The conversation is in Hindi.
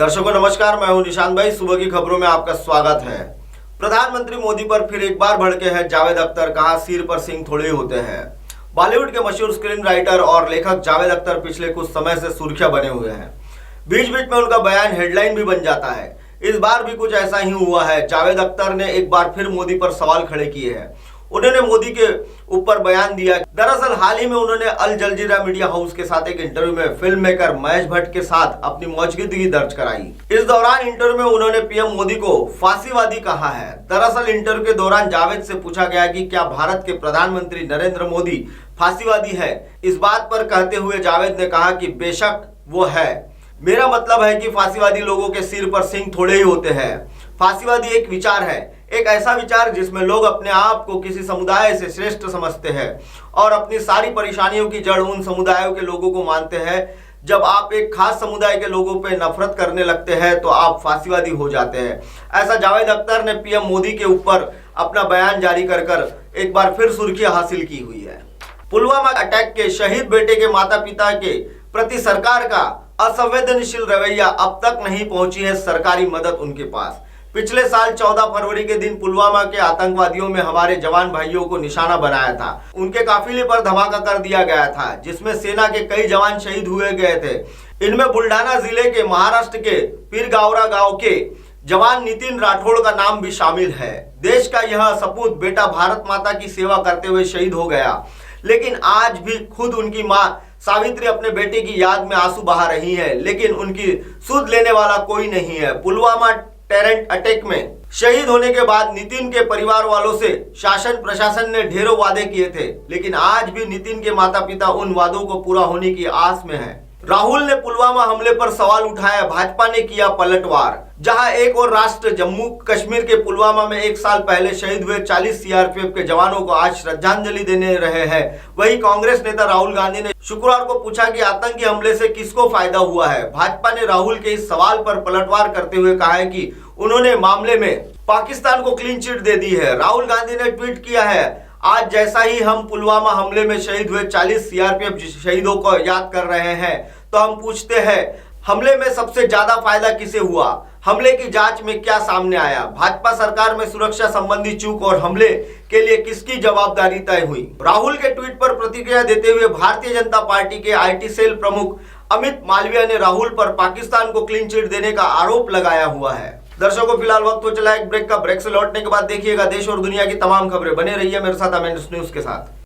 दर्शकों नमस्कार, मैं हूं निशांत भाई। सुबह की खबरों में आपका स्वागत है। प्रधानमंत्री मोदी पर फिर एक बार भड़के हैं जावेद अख्तर। कहा, सिर पर सिंह थोड़े होते हैं। बॉलीवुड के मशहूर स्क्रीन राइटर और लेखक जावेद अख्तर पिछले कुछ समय से सुर्खियां बने हुए हैं। बीच बीच में उनका बयान हेडलाइन भी बन जाता है। इस बार भी कुछ ऐसा ही हुआ है। जावेद अख्तर ने एक बार फिर मोदी पर सवाल खड़े किए हैं। उन्होंने मोदी के ऊपर बयान दिया। दरअसल हाल ही में उन्होंने अल जजीरा मीडिया हाउस के साथ एक इंटरव्यू में फिल्म मेकर महेश भट्ट के साथ अपनी मौजूदगी दर्ज कराई। इस दौरान इंटरव्यू में उन्होंने पीएम मोदी को फांसीवादी कहा है। दरअसल इंटरव्यू के दौरान जावेद से पूछा गया कि क्या भारत के प्रधानमंत्री नरेंद्र मोदी फांसीवादी है। इस बात पर कहते हुए जावेद ने कहा कि बेशक वो है। मेरा मतलब है कि फांसीवादी लोगों के सिर पर सिंह थोड़े ही होते हैं। फांसीवादी एक विचार है, एक ऐसा विचार जिसमें लोग अपने आप को किसी समुदाय से श्रेष्ठ समझते हैं और अपनी सारी परेशानियों की जड़ उन समुदायों के लोगों को मानते हैं। जब आप एक खास समुदाय के लोगों पे नफरत करने लगते हैं तो आप फांसीवादी हो जाते हैं। ऐसा जावेद अख्तर ने पीएम मोदी के ऊपर अपना बयान जारी कर एक बार फिर सुर्खियां हासिल की हुई है। पुलवामा अटैक के शहीद बेटे के माता पिता के प्रति सरकार का असंवेदनशील रवैया, अब तक नहीं पहुंची है सरकारी मदद उनके पास। पिछले साल 14 फरवरी के दिन पुलवामा के आतंकवादियों में हमारे जवान भाइयों को निशाना बनाया था। उनके काफिले पर धमाका कर दिया गया था, जिसमें सेना के कई जवान शहीद हुए गए थे। इनमें बुल्ढाना जिले के महाराष्ट्र के पीरगावरा गांव के जवान नितिन राठौड़ का नाम भी शामिल है। देश का यह सपूत बेटा भारत माता की सेवा करते हुए शहीद हो गया, लेकिन आज भी खुद उनकी मां सावित्री अपने बेटे की याद में आंसू बहा रही है, लेकिन उनकी सुध लेने वाला कोई नहीं है। पुलवामा टेरर अटैक में शहीद होने के बाद नितिन के परिवार वालों से शासन प्रशासन ने ढेरों वादे किए थे, लेकिन आज भी नितिन के माता पिता उन वादों को पूरा होने की आस में हैं। राहुल ने पुलवामा हमले पर सवाल उठाया, भाजपा ने किया पलटवार। जहां एक और राष्ट्र जम्मू कश्मीर के पुलवामा में एक साल पहले शहीद हुए 40 सीआरपीएफ के जवानों को आज श्रद्धांजलि देने रहे हैं, वहीं कांग्रेस नेता राहुल गांधी ने शुक्रवार को पूछा कि आतंकी हमले से किसको फायदा हुआ है। भाजपा ने राहुल के इस सवाल पर पलटवार करते हुए कहा है कि उन्होंने मामले में पाकिस्तान को क्लीन चिट दे दी है। राहुल गांधी ने ट्वीट किया है, आज जैसा ही हम पुलवामा हमले में शहीद हुए 40 सीआरपीएफ शहीदों को याद कर रहे हैं, तो हम पूछते हैं, हमले में सबसे ज्यादा फायदा किसे हुआ? हमले की जांच में क्या सामने आया? भाजपा सरकार में सुरक्षा संबंधी चूक और हमले के लिए किसकी जवाबदारी तय हुई? राहुल के ट्वीट पर प्रतिक्रिया देते हुए भारतीय जनता पार्टी के आईटी सेल प्रमुख अमित मालविया ने राहुल पर पाकिस्तान को क्लीन चिट देने का आरोप लगाया हुआ है। दर्शकों फिलहाल वक्त हो चला एक ब्रेक का। ब्रेक से लौटने के बाद देखिएगा देश और दुनिया की तमाम खबरें। बने रहिए मेरे साथ एमएन न्यूज के साथ।